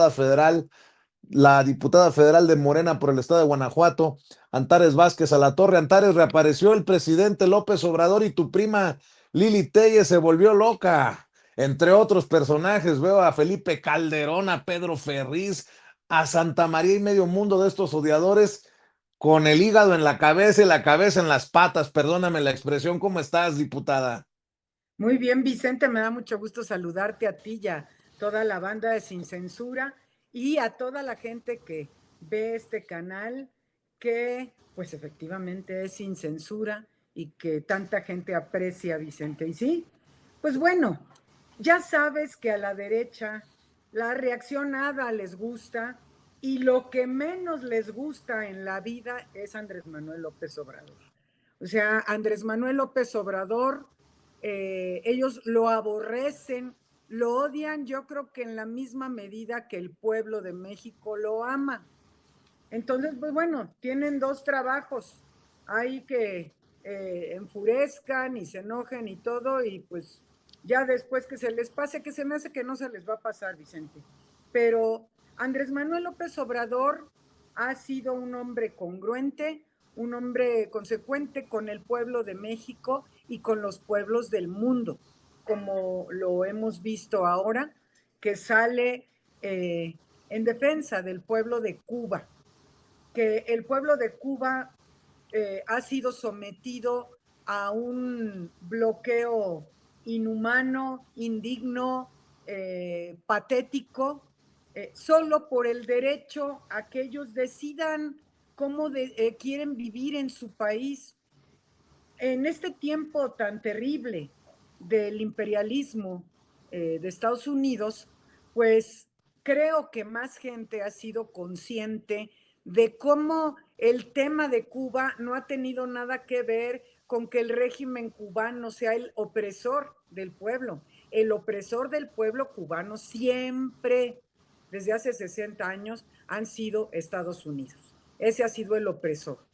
diputada federal, la diputada federal de Morena por el estado de Guanajuato, Antares Vázquez Alatorre. Antares, reapareció el presidente López Obrador y tu prima Lili Telles se volvió loca. Entre otros personajes, veo a Felipe Calderón, a Pedro Ferriz, a Santa María y medio mundo de estos odiadores con el hígado en la cabeza y la cabeza en las patas. Perdóname la expresión. ¿Cómo estás, diputada? Muy bien, Vicente, me da mucho gusto saludarte a ti y a toda la banda de Sin Censura y a toda la gente que ve este canal que pues efectivamente es sin censura y que tanta gente aprecia, Vicente. Y sí, pues bueno, ya sabes que a la derecha la reaccionada les gusta y lo que menos les gusta en la vida es Andrés Manuel López Obrador. O sea, Andrés Manuel López Obrador, ellos lo aborrecen, lo odian, yo creo que en la misma medida que el pueblo de México lo ama. Entonces, pues bueno, tienen dos trabajos. Hay que enfurezcan y se enojen y todo, y pues ya después que se les pase, que se me hace que no se les va a pasar, Vicente. Pero Andrés Manuel López Obrador ha sido un hombre congruente, un hombre consecuente con el pueblo de México y con los pueblos del mundo, como lo hemos visto ahora, que sale en defensa del pueblo de Cuba, que el pueblo de Cuba ha sido sometido a un bloqueo inhumano, indigno, patético, solo por el derecho a que ellos decidan cómo quieren vivir en su país. En este tiempo tan terrible del imperialismo de Estados Unidos, pues creo que más gente ha sido consciente de cómo el tema de Cuba no ha tenido nada que ver con que el régimen cubano sea el opresor del pueblo. El opresor del pueblo cubano siempre, desde hace 60 años, han sido Estados Unidos. Ese ha sido el opresor.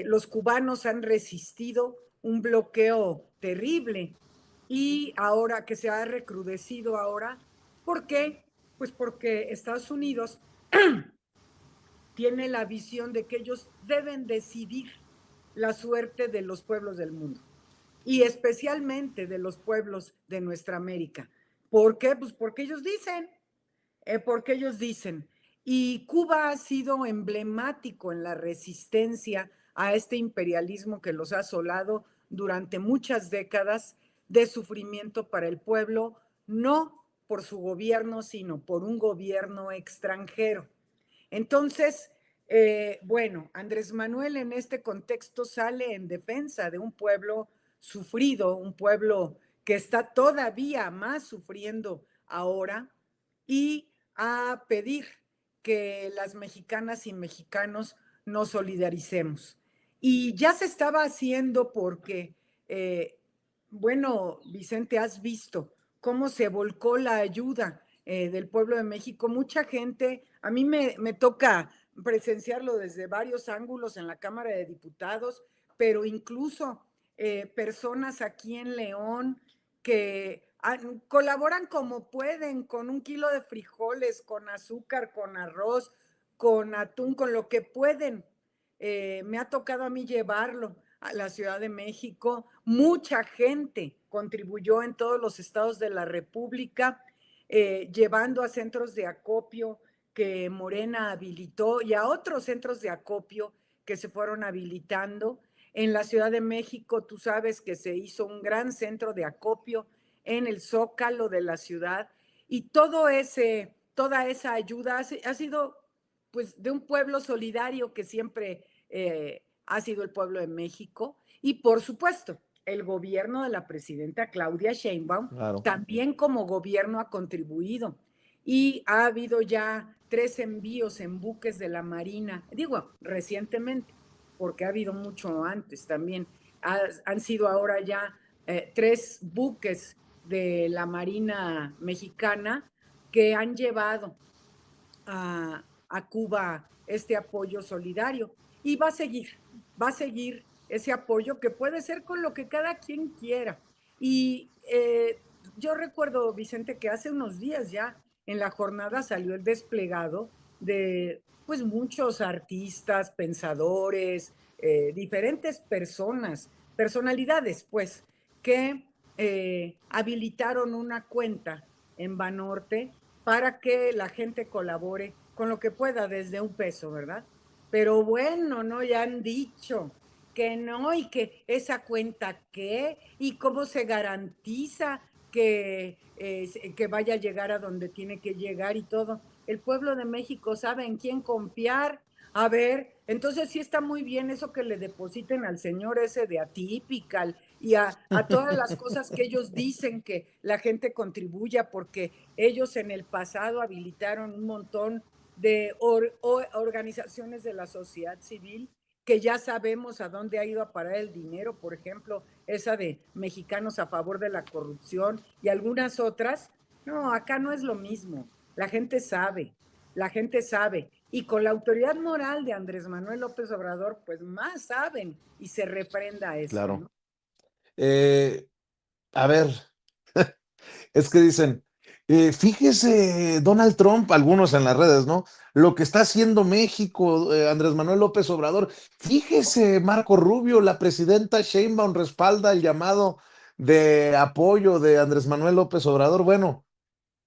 Los cubanos han resistido un bloqueo terrible y ahora que se ha recrudecido ahora, ¿por qué? Pues porque Estados Unidos tiene la visión de que ellos deben decidir la suerte de los pueblos del mundo y especialmente de los pueblos de nuestra América. ¿Por qué? Pues porque ellos dicen, y Cuba ha sido emblemático en la resistencia a este imperialismo que los ha asolado durante muchas décadas de sufrimiento para el pueblo, no por su gobierno, sino por un gobierno extranjero. Entonces, bueno, Andrés Manuel en este contexto sale en defensa de un pueblo sufrido, un pueblo que está todavía más sufriendo ahora, y a pedir que las mexicanas y mexicanos nos solidaricemos. Y ya se estaba haciendo porque, bueno, Vicente, has visto cómo se volcó la ayuda del pueblo de México. Mucha gente, a mí me toca presenciarlo desde varios ángulos en la Cámara de Diputados, pero incluso personas aquí en León que colaboran como pueden, con un kilo de frijoles, con azúcar, con arroz, con atún, con lo que pueden. Me ha tocado a mí llevarlo a la Ciudad de México. Mucha gente contribuyó en todos los estados de la República, llevando a centros de acopio que Morena habilitó y a otros centros de acopio que se fueron habilitando. En la Ciudad de México, tú sabes que se hizo un gran centro de acopio en el Zócalo de la ciudad, y toda esa ayuda ha sido pues de un pueblo solidario que siempre ha sido el pueblo de México, y por supuesto el gobierno de la presidenta Claudia Sheinbaum Claro. también como gobierno ha contribuido, y ha habido ya 3 envíos en buques de la Marina, digo recientemente, porque ha habido mucho antes también, han sido ahora ya 3 buques de la Marina mexicana que han llevado a Cuba este apoyo solidario. Y va a seguir ese apoyo que puede ser con lo que cada quien quiera. Y yo recuerdo, Vicente, que hace unos días ya en la jornada salió el desplegado de pues muchos artistas, pensadores, diferentes personas, personalidades, pues, que habilitaron una cuenta en Banorte para que la gente colabore con lo que pueda, desde $1, ¿verdad? Pero bueno, ¿no? Ya han dicho que no, y que esa cuenta qué, y cómo se garantiza que vaya a llegar a donde tiene que llegar y todo. El pueblo de México sabe en quién confiar. A ver, entonces sí está muy bien eso que le depositen al señor ese de Atypical y a todas las cosas que ellos dicen que la gente contribuya, porque ellos en el pasado habilitaron un montón de organizaciones de la sociedad civil que ya sabemos a dónde ha ido a parar el dinero, por ejemplo, esa de Mexicanos a favor de la corrupción y algunas otras. No, acá no es lo mismo. La gente sabe, la gente sabe. Y con la autoridad moral de Andrés Manuel López Obrador, pues más saben y se refrenda esto, Claro. ¿no? Eh, a ver, es que dicen, fíjese Donald Trump, algunos en las redes, ¿no? Lo que está haciendo México, Andrés Manuel López Obrador. Fíjese, Marco Rubio, la presidenta Sheinbaum respalda el llamado de apoyo de Andrés Manuel López Obrador. Bueno,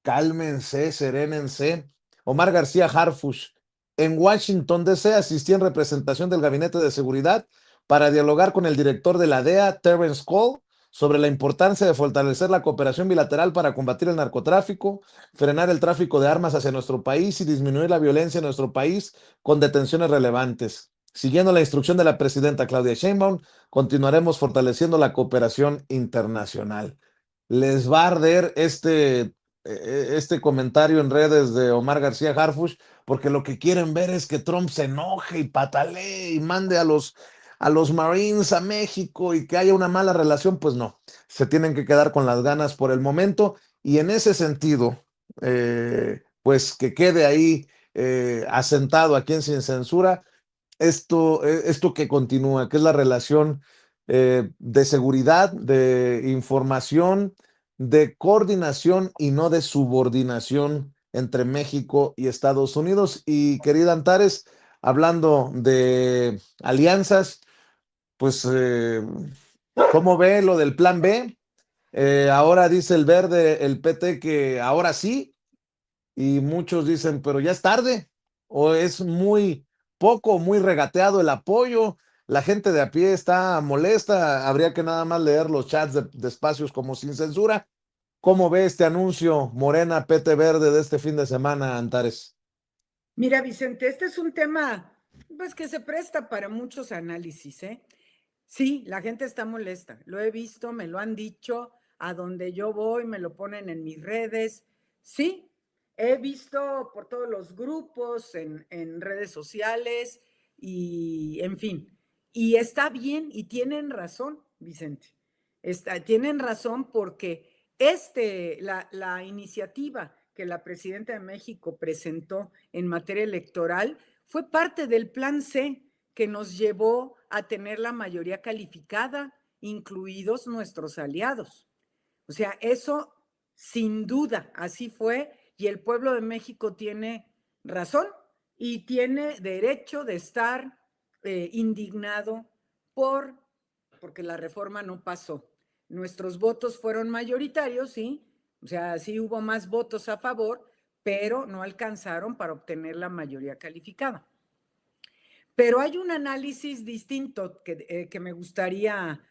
cálmense, serénense. Omar García Harfush, en Washington, D.C., asistí en representación del Gabinete de Seguridad para dialogar con el director de la DEA, Terence Cole, sobre la importancia de fortalecer la cooperación bilateral para combatir el narcotráfico, frenar el tráfico de armas hacia nuestro país y disminuir la violencia en nuestro país con detenciones relevantes. Siguiendo la instrucción de la presidenta Claudia Sheinbaum, continuaremos fortaleciendo la cooperación internacional. Les va a arder este comentario en redes de Omar García Harfush, porque lo que quieren ver es que Trump se enoje y patalee y mande a los Marines a México y que haya una mala relación. Pues no, se tienen que quedar con las ganas por el momento y en ese sentido, pues que quede ahí asentado aquí en Sin Censura esto que continúa, que es la relación de seguridad, de información, de coordinación y no de subordinación entre México y Estados Unidos. Y querida Antares, hablando de alianzas, pues, ¿cómo ve lo del plan B? Ahora dice el verde, el PT, que ahora sí, y muchos dicen, pero ya es tarde, o es muy poco, muy regateado el apoyo, la gente de a pie está molesta, habría que nada más leer los chats de espacios como Sin Censura. ¿Cómo ve este anuncio Morena PT Verde de este fin de semana, Antares? Mira, Vicente, este es un tema pues que se presta para muchos análisis, ¿eh? Sí, la gente está molesta. Lo he visto, me lo han dicho, a donde yo voy, me lo ponen en mis redes. Sí, he visto por todos los grupos, en redes sociales y en fin. Y está bien y tienen razón, Vicente. Tienen razón porque la iniciativa que la presidenta de México presentó en materia electoral fue parte del plan C que nos llevó a tener la mayoría calificada, incluidos nuestros aliados. O sea, eso sin duda, así fue, y el pueblo de México tiene razón y tiene derecho de estar indignado porque la reforma no pasó. Nuestros votos fueron mayoritarios, sí, o sea, sí hubo más votos a favor, pero no alcanzaron para obtener la mayoría calificada. Pero hay un análisis distinto que me gustaría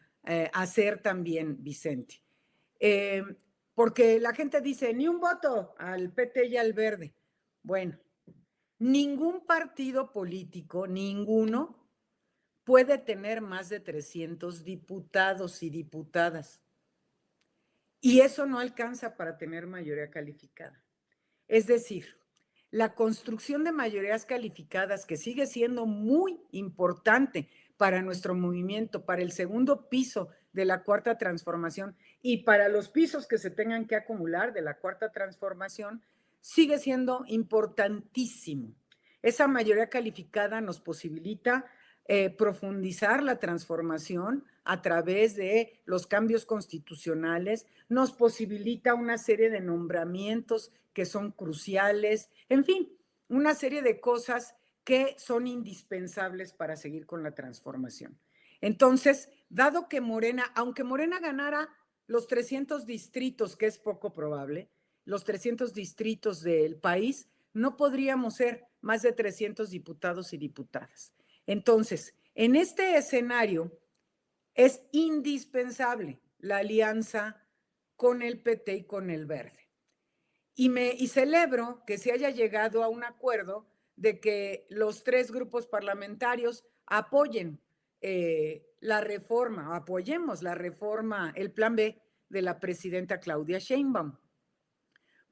hacer también, Vicente. Eh, Porque la gente dice, ni un voto al PT y al Verde. Bueno, ningún partido político, ninguno, puede tener más de 300 diputados y diputadas. Y eso no alcanza para tener mayoría calificada. Es decir, la construcción de mayorías calificadas, que sigue siendo muy importante para nuestro movimiento, para el segundo piso de la cuarta transformación y para los pisos que se tengan que acumular de la cuarta transformación, sigue siendo importantísimo. Esa mayoría calificada nos posibilita profundizar la transformación a través de los cambios constitucionales, nos posibilita una serie de nombramientos que son cruciales, en fin, una serie de cosas que son indispensables para seguir con la transformación. Entonces, dado que Morena, aunque Morena ganara los 300 distritos, que es poco probable, los 300 distritos del país, no podríamos ser más de 300 diputados y diputadas. Entonces, en este escenario es indispensable la alianza con el PT y con el Verde. Y celebro que se haya llegado a un acuerdo de que los 3 grupos parlamentarios apoyen la reforma, apoyemos la reforma, el plan B de la presidenta Claudia Sheinbaum,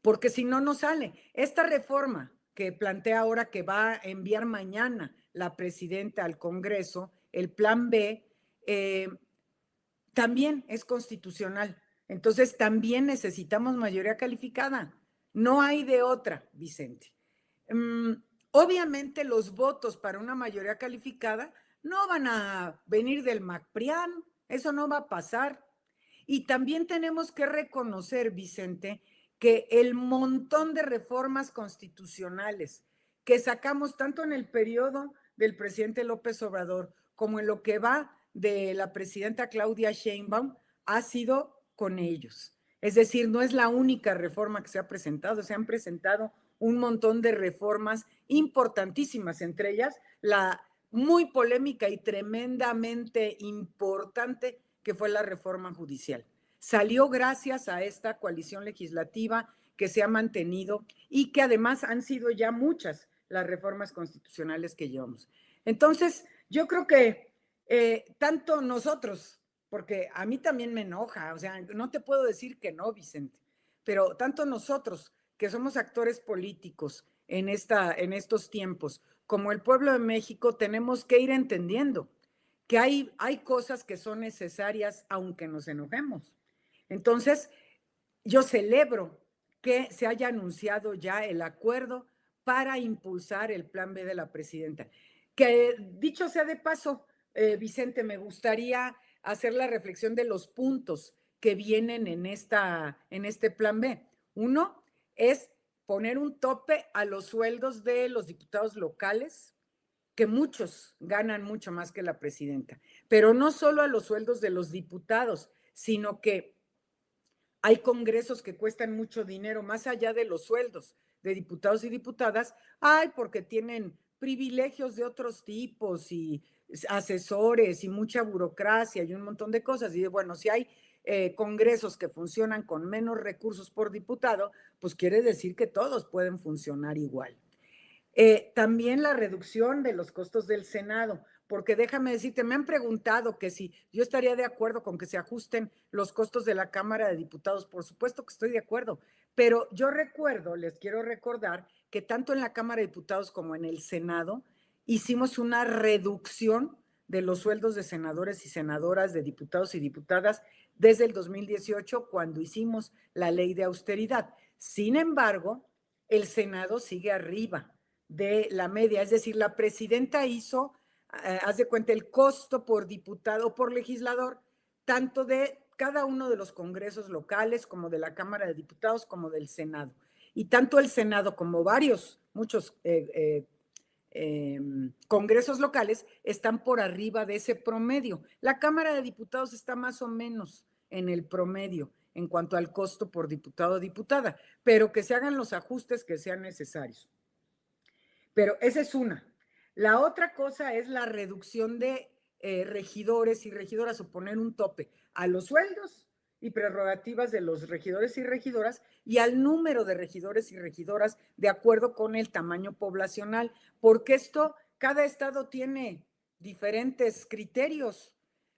porque si no, no sale. Esta reforma que plantea ahora que va a enviar mañana la presidenta al Congreso, el plan B, también es constitucional. Entonces, también necesitamos mayoría calificada. No hay de otra, Vicente. Obviamente, los votos para una mayoría calificada no van a venir del MACPRIAN, eso no va a pasar. Y también tenemos que reconocer, Vicente, que el montón de reformas constitucionales que sacamos tanto en el periodo del presidente López Obrador como en lo que va de la presidenta Claudia Sheinbaum ha sido con ellos. Es decir, no es la única reforma que se ha presentado, se han presentado un montón de reformas importantísimas, entre ellas la muy polémica y tremendamente importante que fue la reforma judicial. Salió gracias a esta coalición legislativa que se ha mantenido y que además han sido ya muchas las reformas constitucionales que llevamos. Entonces, yo creo que tanto nosotros, porque a mí también me enoja, o sea, no te puedo decir que no, Vicente, pero tanto nosotros que somos actores políticos en estos tiempos, como el pueblo de México, tenemos que ir entendiendo que hay cosas que son necesarias aunque nos enojemos. Entonces, yo celebro que se haya anunciado ya el acuerdo para impulsar el plan B de la presidenta. Que dicho sea de paso, Vicente, me gustaría hacer la reflexión de los puntos que vienen en este plan B. Uno es poner un tope a los sueldos de los diputados locales, que muchos ganan mucho más que la presidenta, pero no solo a los sueldos de los diputados, sino que hay congresos que cuestan mucho dinero, más allá de los sueldos de diputados y diputadas, porque tienen privilegios de otros tipos y asesores y mucha burocracia y un montón de cosas. Y bueno, si hay congresos que funcionan con menos recursos por diputado, pues quiere decir que todos pueden funcionar igual. También la reducción de los costos del Senado, porque déjame decirte, me han preguntado que si yo estaría de acuerdo con que se ajusten los costos de la Cámara de Diputados. Por supuesto que estoy de acuerdo, pero yo les quiero recordar que tanto en la Cámara de Diputados como en el Senado hicimos una reducción de los sueldos de senadores y senadoras, de diputados y diputadas desde el 2018, cuando hicimos la ley de austeridad. Sin embargo, el Senado sigue arriba de la media, es decir, la presidenta hizo, haz de cuenta, el costo por diputado o por legislador, tanto de cada uno de los congresos locales como de la Cámara de Diputados como del Senado. Y tanto el Senado como muchos congresos locales están por arriba de ese promedio. La Cámara de Diputados está más o menos en el promedio en cuanto al costo por diputado o diputada, pero que se hagan los ajustes que sean necesarios. Pero esa es una. La otra cosa es la reducción de regidores y regidoras, o poner un tope a los sueldos y prerrogativas de los regidores y regidoras y al número de regidores y regidoras de acuerdo con el tamaño poblacional, porque cada estado tiene diferentes criterios.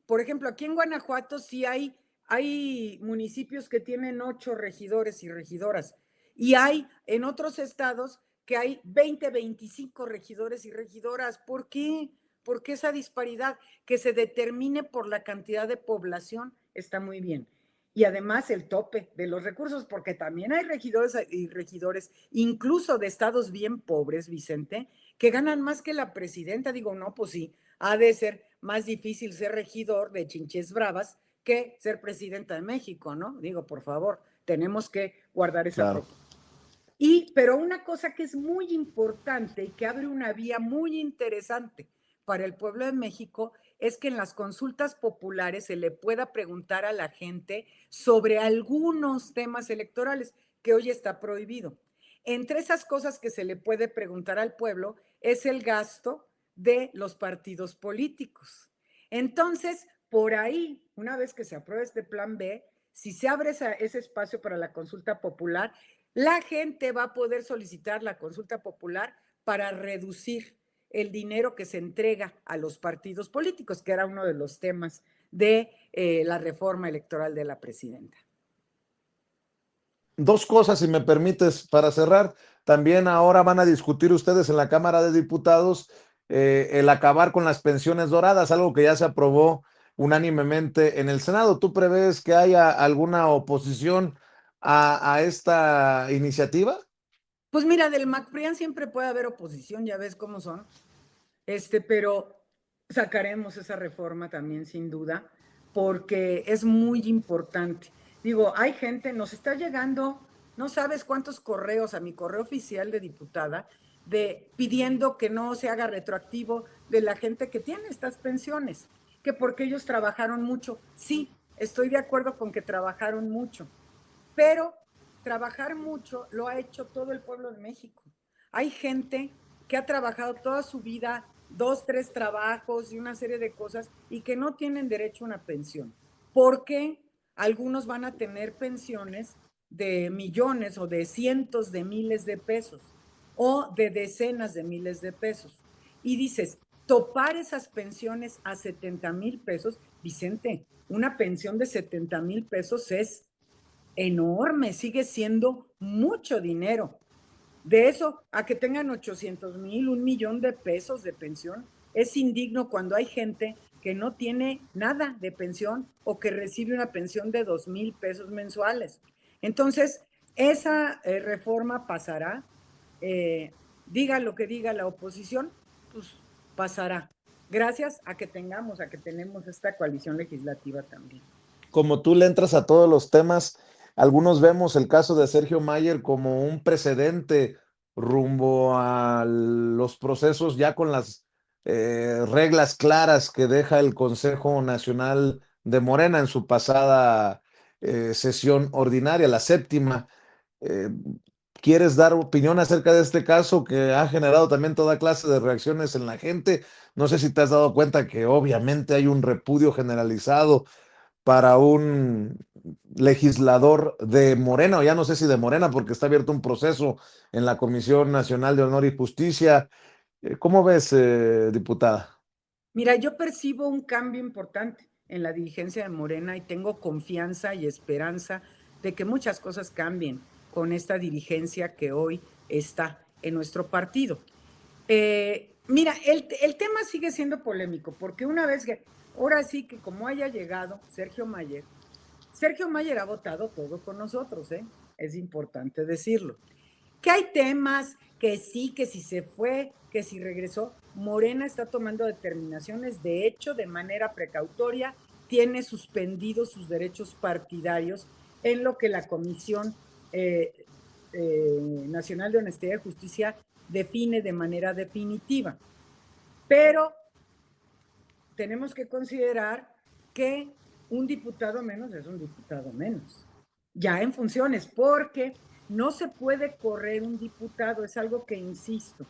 Por ejemplo, aquí en Guanajuato sí hay municipios que tienen 8 regidores y regidoras, y hay en otros estados que hay 20, 25 regidores y regidoras. ¿Por qué? ¿Por qué esa disparidad? Que se determine por la cantidad de población está muy bien. y además el tope de los recursos, porque también hay regidores y regidores, incluso de estados bien pobres, Vicente, que ganan más que la presidenta. Digo, no, pues sí, ha de ser más difícil ser regidor de Chinches Bravas que ser presidenta de México, ¿no? Digo, por favor, tenemos que guardar esa Claro. proporción. Pero una cosa que es muy importante y que abre una vía muy interesante para el pueblo de México es que en las consultas populares se le pueda preguntar a la gente sobre algunos temas electorales que hoy está prohibido. Entre esas cosas que se le puede preguntar al pueblo es el gasto de los partidos políticos. Entonces, por ahí, una vez que se apruebe este plan B, si se abre ese espacio para la consulta popular, la gente va a poder solicitar la consulta popular para reducir el dinero que se entrega a los partidos políticos, que era uno de los temas de la reforma electoral de la presidenta. Dos cosas, si me permites, para cerrar. También ahora van a discutir ustedes en la Cámara de Diputados el acabar con las pensiones doradas, algo que ya se aprobó unánimemente en el Senado. ¿Tú prevés que haya alguna oposición a esta iniciativa? Pues mira, del MacPrian siempre puede haber oposición, ya ves cómo son, pero sacaremos esa reforma también sin duda, porque es muy importante. Digo, hay gente, nos está llegando, no sabes cuántos correos a mi correo oficial de diputada, pidiendo que no se haga retroactivo de la gente que tiene estas pensiones, que porque ellos trabajaron mucho. Sí, estoy de acuerdo con que trabajaron mucho, pero trabajar mucho lo ha hecho todo el pueblo de México. Hay gente que ha trabajado toda su vida, 2, 3 trabajos y una serie de cosas y que no tienen derecho a una pensión. Porque algunos van a tener pensiones de millones o de cientos de miles de pesos o de decenas de miles de pesos. Y dices, topar esas pensiones a 70,000 pesos, Vicente, una pensión de 70,000 pesos es enorme, sigue siendo mucho dinero. De eso a que tengan 800,000, 1,000,000 de pesos de pensión, es indigno cuando hay gente que no tiene nada de pensión o que recibe una pensión de 2,000 pesos mensuales. Entonces, esa reforma pasará, diga lo que diga la oposición, pues pasará. Gracias a que tenemos esta coalición legislativa también. Como tú le entras a todos los temas, algunos vemos el caso de Sergio Mayer como un precedente rumbo a los procesos ya con las reglas claras que deja el Consejo Nacional de Morena en su pasada sesión ordinaria, la séptima. Eh, ¿Quieres dar opinión acerca de este caso que ha generado también toda clase de reacciones en la gente? No sé si te has dado cuenta que obviamente hay un repudio generalizado para un legislador de Morena, o ya no sé si de Morena, porque está abierto un proceso en la Comisión Nacional de Honor y Justicia. ¿Cómo ves, diputada? Mira, yo percibo un cambio importante en la dirigencia de Morena y tengo confianza y esperanza de que muchas cosas cambien con esta dirigencia que hoy está en nuestro partido. Mira, el tema sigue siendo polémico, porque una vez que, ahora sí que como haya llegado Sergio Mayer ha votado todo con nosotros, ¿eh? Es importante decirlo. Que hay temas que sí, que si se fue, que si regresó. Morena está tomando determinaciones, de hecho, de manera precautoria, tiene suspendidos sus derechos partidarios en lo que la Comisión Nacional de Honestidad y Justicia define de manera definitiva. Pero tenemos que considerar que un diputado menos es un diputado menos, ya en funciones, porque no se puede correr un diputado, es algo que insisto.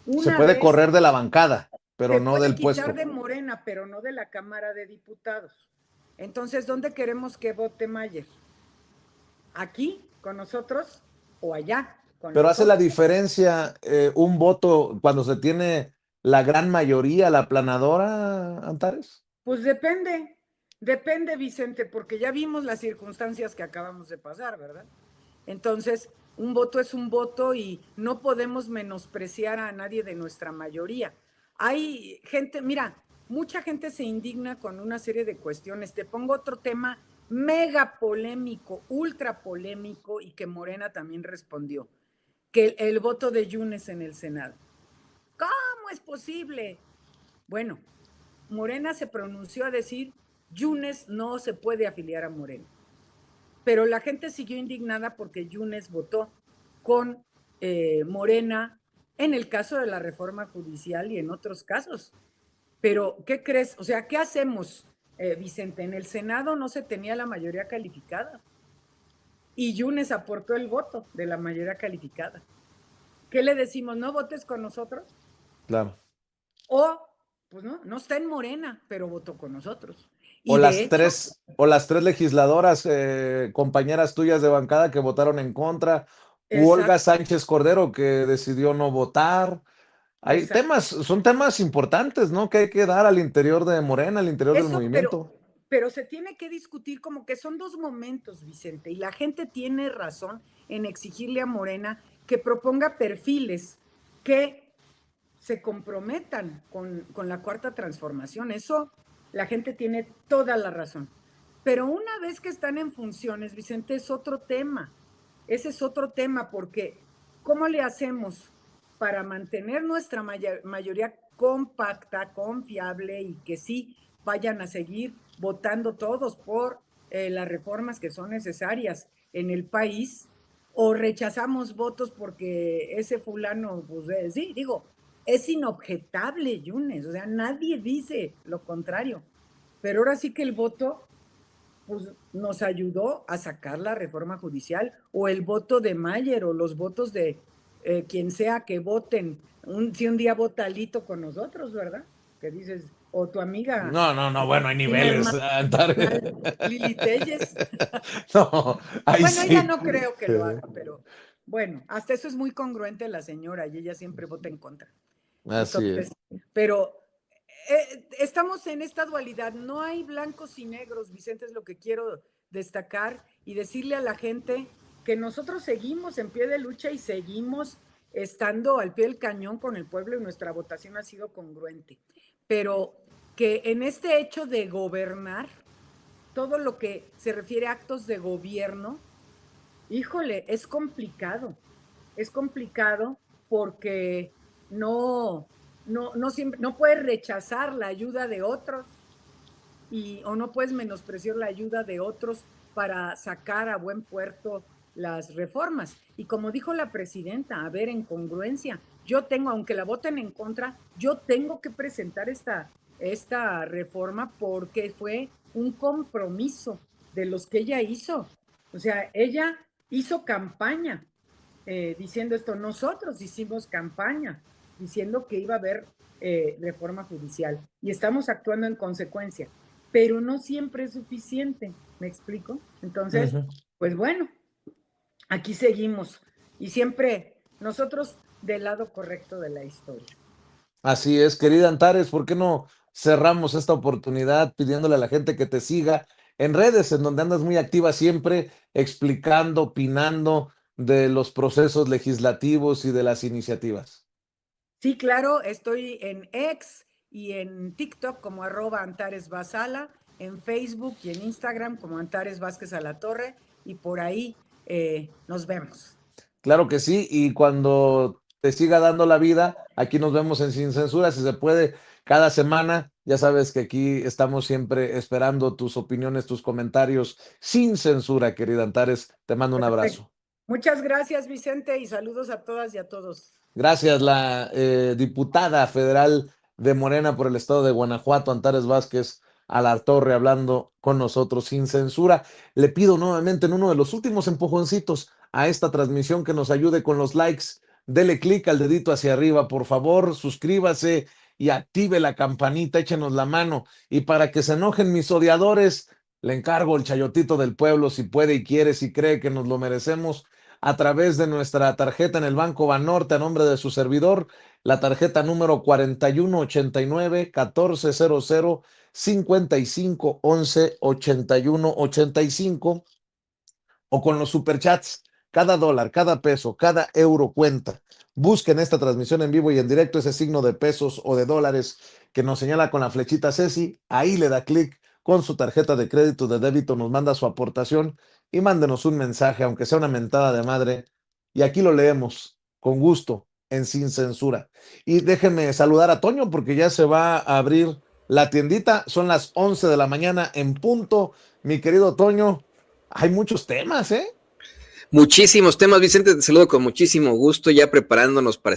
Se Una puede vez correr de la bancada, pero se no puede del quitar puesto. de Morena, pero no de la Cámara de Diputados. Entonces, ¿dónde queremos que vote Mayer? ¿Aquí con nosotros o allá con Pero los hace la otros? diferencia un voto cuando se tiene la gran mayoría, la aplanadora, Antares. Pues depende, Vicente, porque ya vimos las circunstancias que acabamos de pasar, ¿verdad? Entonces, un voto es un voto y no podemos menospreciar a nadie de nuestra mayoría. Hay gente, mira, mucha gente se indigna con una serie de cuestiones. Te pongo otro tema mega polémico, ultra polémico, y que Morena también respondió, que el voto de Yunes en el Senado. ¿Cómo es posible? Bueno, Morena se pronunció a decir, Yunes no se puede afiliar a Morena. Pero la gente siguió indignada porque Yunes votó con Morena en el caso de la reforma judicial y en otros casos. Pero, ¿qué crees? O sea, ¿qué hacemos, Vicente? En el Senado no se tenía la mayoría calificada y Yunes aportó el voto de la mayoría calificada. ¿Qué le decimos? ¿No votes con nosotros? Claro. O, pues no está en Morena, pero votó con nosotros. O Y de las hecho, tres, o las tres legisladoras, compañeras tuyas de bancada que votaron en contra, u Olga exacto, Sánchez Cordero que decidió no votar. Hay exacto. temas, son temas importantes, ¿no? Que hay que dar al interior de Morena, al interior del Eso, movimiento. pero se tiene que discutir como que son dos momentos, Vicente, y la gente tiene razón en exigirle a Morena que proponga perfiles que se comprometan con la cuarta transformación. Eso la gente tiene toda la razón. Pero una vez que están en funciones, Vicente, es otro tema. Ese es otro tema porque ¿cómo le hacemos para mantener nuestra mayoría compacta, confiable y que sí vayan a seguir votando todos por las reformas que son necesarias en el país? ¿O rechazamos votos porque ese fulano, pues sí, digo, es inobjetable, Yunes, o sea, nadie dice lo contrario. Pero ahora sí que el voto pues, nos ayudó a sacar la reforma judicial, o el voto de Mayer, o los votos de quien sea que voten. Si un día vota Lito con nosotros, ¿verdad? Que dices, o tu amiga, No, no, no, bueno, hay prima niveles, hermana, Antares. Lili Telles. No, ahí Bueno, ella sí. no creo que lo haga, pero bueno, hasta eso es muy congruente la señora y ella siempre vota en contra. Así Entonces, es. pero estamos en esta dualidad, no hay blancos y negros, Vicente, es lo que quiero destacar y decirle a la gente que nosotros seguimos en pie de lucha y seguimos estando al pie del cañón con el pueblo y nuestra votación ha sido congruente, pero que en este hecho de gobernar, todo lo que se refiere a actos de gobierno, híjole, es complicado porque no, no puedes rechazar la ayuda de otros o no puedes menospreciar la ayuda de otros para sacar a buen puerto las reformas. Y como dijo la presidenta, a ver, en congruencia, yo tengo, aunque la voten en contra, yo tengo que presentar esta reforma porque fue un compromiso de los que ella hizo. O sea, ella hizo campaña diciendo esto, nosotros hicimos campaña diciendo que iba a haber reforma judicial y estamos actuando en consecuencia, pero no siempre es suficiente, ¿me explico? Entonces, Ujú. pues bueno, aquí seguimos y siempre nosotros del lado correcto de la historia. Así es, querida Antares, ¿por qué no cerramos esta oportunidad pidiéndole a la gente que te siga en redes, en donde andas muy activa siempre, explicando, opinando de los procesos legislativos y de las iniciativas? Sí, claro, estoy en X y en TikTok como @Antares Basala, en Facebook y en Instagram como Antares Vázquez a la Torre, y por ahí nos vemos. Claro que sí, y cuando te siga dando la vida, aquí nos vemos en Sin Censura, si se puede, cada semana. Ya sabes que aquí estamos siempre esperando tus opiniones, tus comentarios, sin censura, querida Antares. Te mando un Perfecto. abrazo. Muchas gracias, Vicente, y saludos a todas y a todos. Gracias, la diputada federal de Morena por el estado de Guanajuato, Antares Vázquez Alartorre, hablando con nosotros sin censura. Le pido nuevamente en uno de los últimos empujoncitos a esta transmisión que nos ayude con los likes. Dele clic al dedito hacia arriba, por favor, suscríbase y active la campanita, échenos la mano. Y para que se enojen mis odiadores, le encargo el chayotito del pueblo, si puede y quiere, si cree que nos lo merecemos, a través de nuestra tarjeta en el Banco Banorte a nombre de su servidor, la tarjeta número 4189-1400-5511-8185, o con los superchats. Cada dólar, cada peso, cada euro cuenta. Busquen esta transmisión en vivo y en directo, ese signo de pesos o de dólares que nos señala con la flechita Ceci. Ahí le da clic con su tarjeta de crédito, de débito, nos manda su aportación y mándenos un mensaje, aunque sea una mentada de madre, y aquí lo leemos con gusto, en Sin Censura. Y déjenme saludar a Toño porque ya se va a abrir la tiendita, son las 11 de la mañana en punto. Mi querido Toño, hay muchos temas, ¿eh? Muchísimos temas, Vicente, te saludo con muchísimo gusto, ya preparándonos para